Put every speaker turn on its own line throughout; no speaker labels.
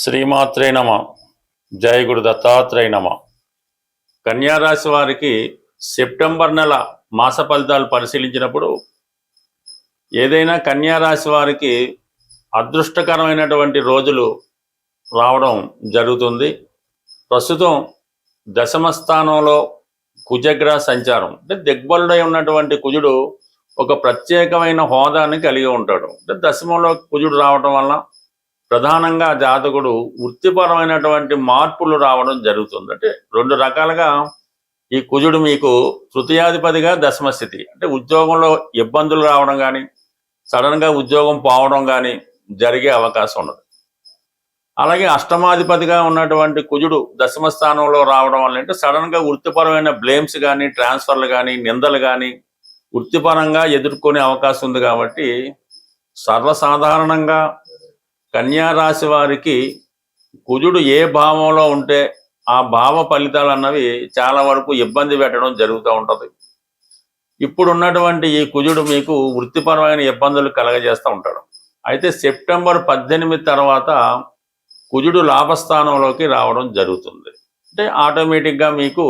శ్రీమాత్రే నమ. జయ గురు దత్తాత్రేయ నమ. కన్యారాశి వారికి సెప్టెంబర్ నెల మాస ఫలితాలు పరిశీలించినప్పుడు ఏదైనా కన్యారాశి వారికి అదృష్టకరమైనటువంటి రోజులు రావడం జరుగుతుంది. ప్రస్తుతం దశమ స్థానంలో కుజగ్రహ సంచారం, అంటే దిగ్బలుడై ఉన్నటువంటి కుజుడు ఒక ప్రత్యేకమైన హోదాని కలిగి ఉంటాడు. అంటే దశమంలో కుజుడు రావడం వల్ల ప్రధానంగా జాతకుడు వృత్తిపరమైనటువంటి మార్పులు రావడం జరుగుతుంది. అంటే రెండు రకాలుగా ఈ కుజుడు మీకు తృతీయాధిపతిగా దశమ స్థితి, అంటే ఉద్యోగంలో ఇబ్బందులు రావడం కానీ సడన్గా ఉద్యోగం పోవడం కానీ జరిగే అవకాశం ఉన్నది. అలాగే అష్టమాధిపతిగా ఉన్నటువంటి కుజుడు దశమ స్థానంలో రావడం వల్ల అంటే సడన్గా వృత్తిపరమైన బ్లేమ్స్ కానీ ట్రాన్స్ఫర్లు కానీ నిందలు కానీ వృత్తిపరంగా ఎదుర్కొనే అవకాశం ఉంది. కాబట్టి సర్వసాధారణంగా కన్యారాశి వారికి కుజుడు ఏ భావంలో ఉంటే ఆ భావ ఫలితాలు అన్నవి చాలా వరకు ఇబ్బంది పెట్టడం జరుగుతూ ఉంటుంది. ఇప్పుడు ఉన్నటువంటి ఈ కుజుడు మీకు వృత్తిపరమైన ఇబ్బందులు కలగజేస్తూ ఉంటాడు. అయితే సెప్టెంబర్ 18 తర్వాత కుజుడు లాభస్థానంలోకి రావడం జరుగుతుంది. అంటే ఆటోమేటిక్గా మీకు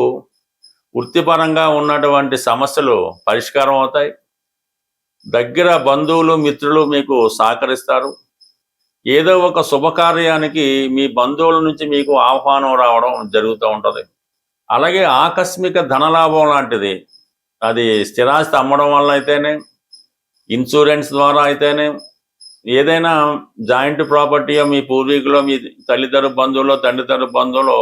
వృత్తిపరంగా ఉన్నటువంటి సమస్యలు పరిష్కారం అవుతాయి. దగ్గర బంధువులు మిత్రులు మీకు సహకరిస్తారు. ఏదో ఒక శుభకార్యానికి మీ బంధువుల నుంచి మీకు ఆహ్వానం రావడం జరుగుతూ ఉంటుంది. అలాగే ఆకస్మిక ధనలాభం లాంటిది, అది స్థిరాస్తి అమ్మడం వల్ల అయితేనే, ఇన్సూరెన్స్ ద్వారా అయితేనే, ఏదైనా జాయింట్ ప్రాపర్టీయో మీ పూర్వీకులో మీ తల్లిదండ్రుల బంధువులో తండ్రిదండ్రుల బంధువులో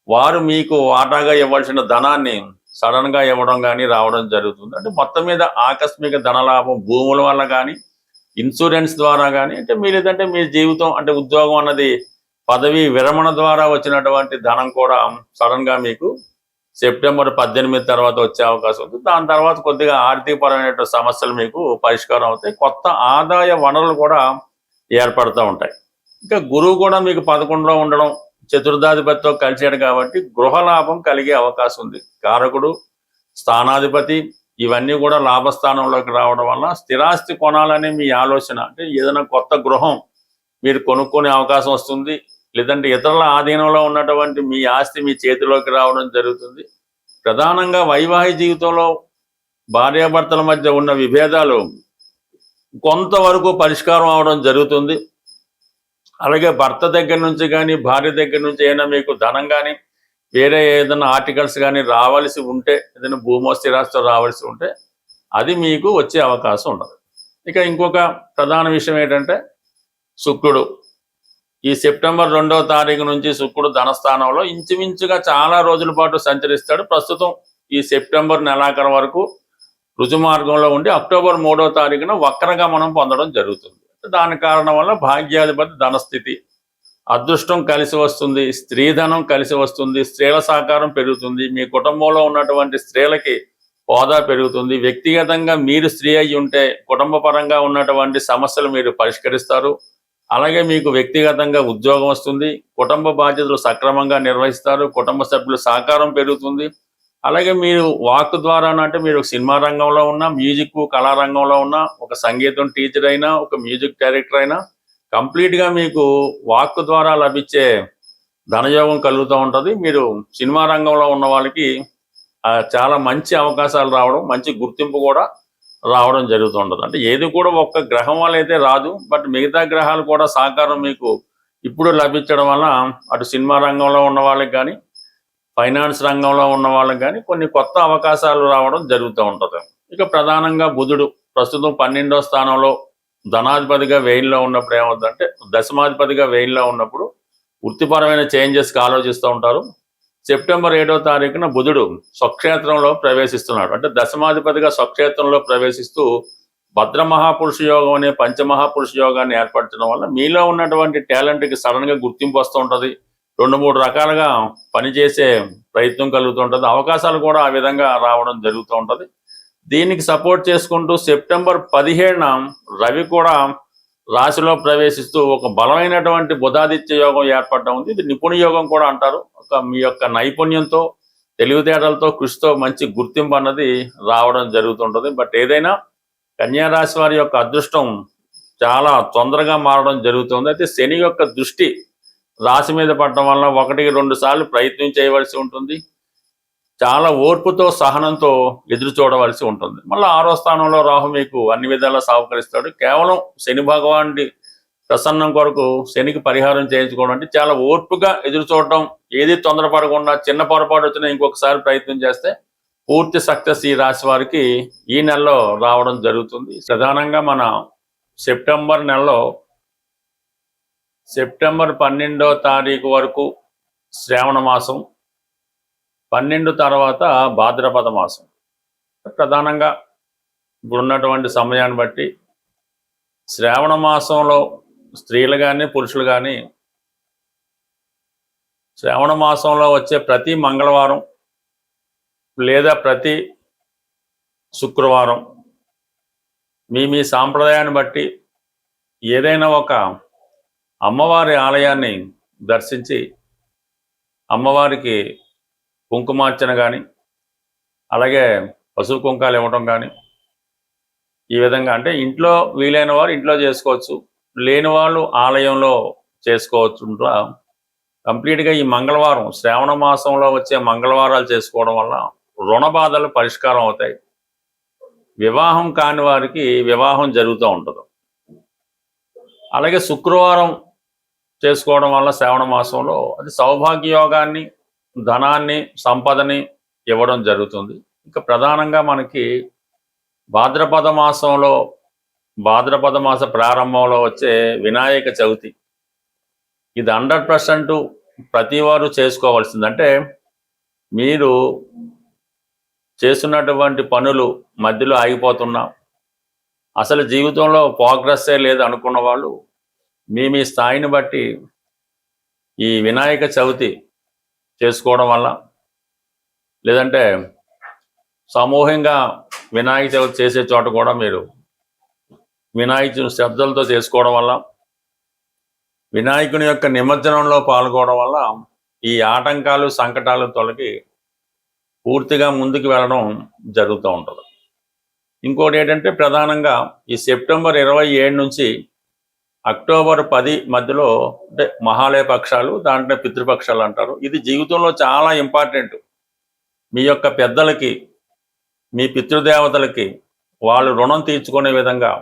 వారు మీకు వాటాగా ఇవ్వాల్సిన ధనాన్ని సడన్గా ఇవ్వడం కానీ రావడం జరుగుతుంది. అంటే మొత్తం మీద ఆకస్మిక ధనలాభం భూముల వల్ల కానీ ఇన్సూరెన్స్ ద్వారా కానీ, అంటే మీరు ఏదంటే మీ జీవితం అంటే ఉద్యోగం అన్నది పదవి విరమణ ద్వారా వచ్చినటువంటి ధనం కూడా సడన్గా మీకు సెప్టెంబర్ 18 తర్వాత వచ్చే అవకాశం ఉంది. దాని తర్వాత కొద్దిగా ఆర్థికపరమైన సమస్యలు మీకు పరిష్కారం అవుతాయి. కొత్త ఆదాయ వనరులు కూడా ఏర్పడుతూ ఉంటాయి. ఇంకా గురువు కూడా మీకు 11లో ఉండడం చతుర్థాధిపతితో కలిసాడు కాబట్టి గృహలాభం కలిగే అవకాశం ఉంది. కారకుడు స్థానాధిపతి ఇవన్నీ కూడా లాభస్థానంలోకి రావడం వల్ల స్థిరాస్తి కొనాలనే మీ ఆలోచన, అంటే ఏదైనా కొత్త గృహం మీరు కొనుక్కునే అవకాశం వస్తుంది. లేదంటే ఇతరుల ఆధీనంలో ఉన్నటువంటి మీ ఆస్తి మీ చేతిలోకి రావడం జరుగుతుంది. ప్రధానంగా వైవాహిక జీవితంలో భార్యాభర్తల మధ్య ఉన్న విభేదాలు కొంతవరకు పరిష్కారం అవడం జరుగుతుంది. అలాగే భర్త దగ్గర నుంచి కానీ భార్య దగ్గర నుంచి అయినా మీకు ధనం కానీ వేరే ఏదైనా ఆర్టికల్స్ కానీ రావాల్సి ఉంటే, ఏదైనా భూమో స్థిరాస్తితో రావాల్సి ఉంటే అది మీకు వచ్చే అవకాశం ఉండదు. ఇక ఇంకొక ప్రధాన విషయం ఏంటంటే శుక్రుడు ఈ సెప్టెంబర్ 2వ తారీఖు నుంచి శుక్రుడు ధనస్థానంలో ఇంచుమించుగా చాలా రోజుల పాటు సంచరిస్తాడు. ప్రస్తుతం ఈ సెప్టెంబర్ నెలాఖరు వరకు రుజుమార్గంలో ఉండి అక్టోబర్ 3వ తారీఖున వక్రగమనం పొందడం జరుగుతుంది. దాని కారణం వల్ల భాగ్యాధిపతి ధనస్థితి, అదృష్టం కలిసి వస్తుంది, స్త్రీధనం కలిసి వస్తుంది, స్త్రీల సహకారం పెరుగుతుంది, మీ కుటుంబంలో ఉన్నటువంటి స్త్రీలకి హోదా పెరుగుతుంది. వ్యక్తిగతంగా మీరు స్త్రీ అయి ఉంటే కుటుంబ పరంగా ఉన్నటువంటి సమస్యలు మీరు పరిష్కరిస్తారు. అలాగే మీకు వ్యక్తిగతంగా ఉద్యోగం వస్తుంది, కుటుంబ బాధ్యతలు సక్రమంగా నిర్వహిస్తారు, కుటుంబ సభ్యుల సహకారం పెరుగుతుంది. అలాగే మీరు వాక్ ద్వారా అంటే మీరు సినిమా రంగంలో ఉన్నా, మ్యూజిక్ కళారంగంలో ఉన్నా, ఒక సంగీతం టీచర్ అయినా, ఒక మ్యూజిక్ డైరెక్టర్ అయినా కంప్లీట్గా మీకు వాక్ ద్వారా లభించే ధనయోగం కలుగుతూ ఉంటుంది. మీరు సినిమా రంగంలో ఉన్న వాళ్ళకి చాలా మంచి అవకాశాలు రావడం, మంచి గుర్తింపు కూడా రావడం జరుగుతూ ఉంటుంది. అంటే ఏది కూడా ఒక్క గ్రహం వల్ల అయితే రాదు, బట్ మిగతా గ్రహాలు కూడా సహకారం మీకు ఇప్పుడు లభించడం వల్ల అటు సినిమా రంగంలో ఉన్న వాళ్ళకి కానీ ఫైనాన్స్ రంగంలో ఉన్న వాళ్ళకి కానీ కొన్ని కొత్త అవకాశాలు రావడం జరుగుతూ ఉంటుంది. ఇక ప్రధానంగా బుధుడు ప్రస్తుతం 12వ స్థానంలో ధనాధిపతిగా వెయిన్లో ఉన్నప్పుడు ఏమవుతుందంటే దశమాధిపతిగా వెయిన్లో ఉన్నప్పుడు వృత్తిపరమైన చేంజెస్కి ఆలోచిస్తూ ఉంటారు. సెప్టెంబర్ 7వ తారీఖున బుధుడు స్వక్షేత్రంలో ప్రవేశిస్తున్నాడు. అంటే దశమాధిపతిగా స్వక్షేత్రంలో ప్రవేశిస్తూ భద్ర మహాపురుష యోగం అనే పంచమహాపురుష యోగాన్ని ఏర్పరచడం వల్ల మీలో ఉన్నటువంటి టాలెంట్కి సడన్గా గుర్తింపు వస్తూ ఉంటుంది. 2-3 రకాలుగా పనిచేసే ప్రయత్నం కలుగుతుంటుంది. అవకాశాలు కూడా ఆ విధంగా రావడం జరుగుతూ ఉంటుంది. దీనికి సపోర్ట్ చేసుకుంటూ సెప్టెంబర్ 17న రవి కూడా రాశిలో ప్రవేశిస్తూ ఒక బలమైనటువంటి బుధాదిత్య యోగం ఏర్పడడం ఉంది. ఇది నిపుణ యోగం కూడా అంటారు. మీ యొక్క నైపుణ్యంతో తెలివితేటలతో కృషితో మంచి గుర్తింపు అన్నది రావడం జరుగుతుంటుంది. బట్ ఏదైనా కన్యారాశి వారి యొక్క అదృష్టం చాలా తొందరగా మారడం జరుగుతుంది. అయితే శని యొక్క దృష్టి రాశి మీద పడటం వల్ల 1-2 సార్లు ప్రయత్నం చేయవలసి ఉంటుంది. చాలా ఓర్పుతో సహనంతో ఎదురు చూడవలసి ఉంటుంది. మళ్ళీ 6వ స్థానంలో రాహు మీకు అన్ని విధాలా సహకరిస్తాడు. కేవలం శని భగవానుడి ప్రసన్నం కొరకు శనికి పరిహారం చేయించుకోవడం అంటే చాలా ఓర్పుగా ఎదురు చూడటం, ఏది తొందరపడకుండా చిన్న పొరపాటు వచ్చినా ఇంకొకసారి ప్రయత్నం చేస్తే పూర్తి సక్సెస్ ఈ రాశి వారికి ఈ నెలలో రావడం జరుగుతుంది. ప్రధానంగా మన సెప్టెంబర్ నెలలో సెప్టెంబర్ 12వ తారీఖు వరకు శ్రావణ మాసం, 12 తర్వాత భాద్రపద మాసం. ప్రధానంగా ఇప్పుడున్నటువంటి సమయాన్ని బట్టి శ్రావణ మాసంలో స్త్రీలు కానీ పురుషులు కానీ శ్రావణ మాసంలో వచ్చే ప్రతి మంగళవారం లేదా ప్రతి శుక్రవారం మీ సాంప్రదాయాన్ని బట్టి ఏదైనా ఒక అమ్మవారి ఆలయాన్ని దర్శించి అమ్మవారికి కుంకుమార్చన కానీ అలాగే పసుపు కుంకాలు ఇవ్వటం కానీ ఈ విధంగా అంటే ఇంట్లో వీలైన వారు ఇంట్లో చేసుకోవచ్చు, లేని వాళ్ళు ఆలయంలో చేసుకోవచ్చు. కంప్లీట్గా ఈ మంగళవారం శ్రావణ మాసంలో వచ్చే మంగళవారాలు చేసుకోవడం వల్ల రుణ బాధలు పరిష్కారం అవుతాయి. వివాహం కాని వారికి వివాహం జరుగుతూ ఉంటుంది. అలాగే శుక్రవారం చేసుకోవడం వల్ల శ్రావణ మాసంలో అది సౌభాగ్య యోగాన్ని, ధనాన్ని, సంపదని ఇవ్వడం జరుగుతుంది. ఇంకా ప్రధానంగా మనకి భాద్రపద మాస ప్రారంభంలో వచ్చే వినాయక చవితి, ఇది 100% ప్రతి వారు చేసుకోవాల్సింది. అంటే మీరు చేస్తున్నటువంటి పనులు మధ్యలో ఆగిపోతున్నా, అసలు జీవితంలో ప్రోగ్రెస్సే లేదు అనుకున్న వాళ్ళు మీ స్థాయిని బట్టి ఈ వినాయక చవితి చేసుకోవడం వల్ల, లేదంటే సమూహంగా వినాయక చవితి చేసే చోట కూడా మీరు వినాయకుని శ్రద్ధలతో చేసుకోవడం వల్ల, వినాయకుని యొక్క నిమజ్జనంలో పాల్గొనడం వల్ల ఈ ఆటంకాలు, సంకటాలు తొలగి పూర్తిగా ముందుకు వెళ్ళడం జరుగుతూ ఉంటుంది. ఇంకోటి ఏంటంటే ప్రధానంగా ఈ సెప్టెంబర్ 27 నుంచి అక్టోబర్ 10 మధ్యలో అంటే మహాలయ పక్షాలు, దాంట్లో పితృపక్షాలు అంటారు. ఇది జీవితంలో చాలా ఇంపార్టెంట్. మీ యొక్క పెద్దలకి, మీ పితృదేవతలకి వాళ్ళు రుణం తీర్చుకునే విధంగా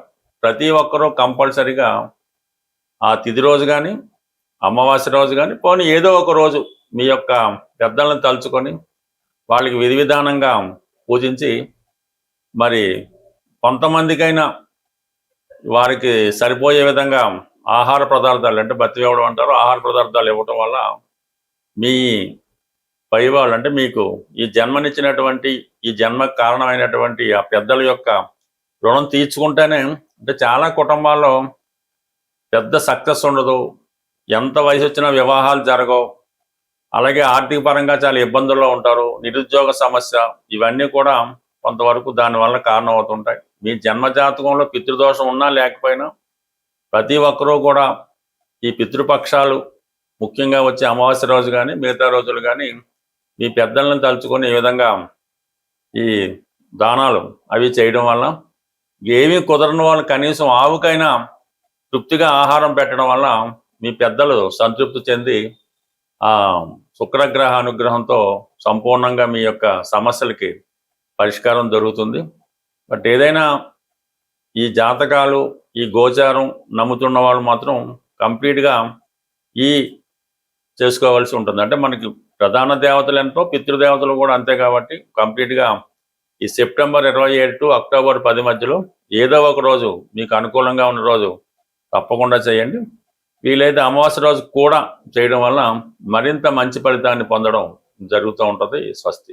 ప్రతి ఒక్కరూ కంపల్సరిగా ఆ తిథి రోజు కానీ, అమావాస్య రోజు కానీ, పోనీ ఏదో ఒక రోజు మీ యొక్క పెద్దలను తలుచుకొని వాళ్ళకి విధి విధానంగా పూజించి, మరి కొంతమందికైనా వారికి సరిపోయే విధంగా ఆహార పదార్థాలు అంటే బత్తి ఇవ్వడం అంటారు, ఆహార పదార్థాలు ఇవ్వటం వల్ల మీ పై వాళ్ళు అంటే మీకు ఈ జన్మనిచ్చినటువంటి, ఈ జన్మకు కారణమైనటువంటి ఆ పెద్దల యొక్క రుణం తీర్చుకుంటేనే, అంటే చాలా కుటుంబాల్లో పెద్ద సక్సెస్ ఉండదు, ఎంత వయసు వచ్చినా వివాహాలు జరగవు, అలాగే ఆర్థిక పరంగా చాలా ఇబ్బందుల్లో ఉంటారు, నిరుద్యోగ సమస్య, ఇవన్నీ కూడా కొంతవరకు దానివల్ల కారణం అవుతుంటాయి. మీ జన్మజాతకంలో పితృదోషం ఉన్నా లేకపోయినా ప్రతి ఒక్కరూ కూడా ఈ పితృపక్షాలు ముఖ్యంగా వచ్చే అమావాస్య రోజు కానీ మిగతా రోజులు కానీ మీ పెద్దలను తలుచుకొని ఈ విధంగా ఈ దానాలు అవి చేయడం వల్ల, ఏమీ కుదరని వాళ్ళు కనీసం ఆవుకైనా తృప్తిగా ఆహారం పెట్టడం వల్ల మీ పెద్దలు సంతృప్తి చెంది ఆ శుక్రగ్రహ అనుగ్రహంతో సంపూర్ణంగా మీ యొక్క సమస్యలకి పరిష్కారం దొరుకుతుంది. బట్ ఏదైనా ఈ జాతకాలు, ఈ గోచారం నమ్ముతున్న వాళ్ళు మాత్రం కంప్లీట్గా ఈ చేసుకోవాల్సి ఉంటుంది. అంటే మనకి ప్రధాన దేవతలు ఎంతో, పితృదేవతలు కూడా అంతే. కాబట్టి కంప్లీట్గా ఈ సెప్టెంబర్ 27 టు అక్టోబర్ 10 మధ్యలో ఏదో ఒక రోజు మీకు అనుకూలంగా ఉన్న రోజు తప్పకుండా చేయండి. వీలైతే అమావాస్య రోజు కూడా చేయడం వల్ల మరింత మంచి ఫలితాన్ని పొందడం జరుగుతూ ఉంటుంది. స్వస్తి.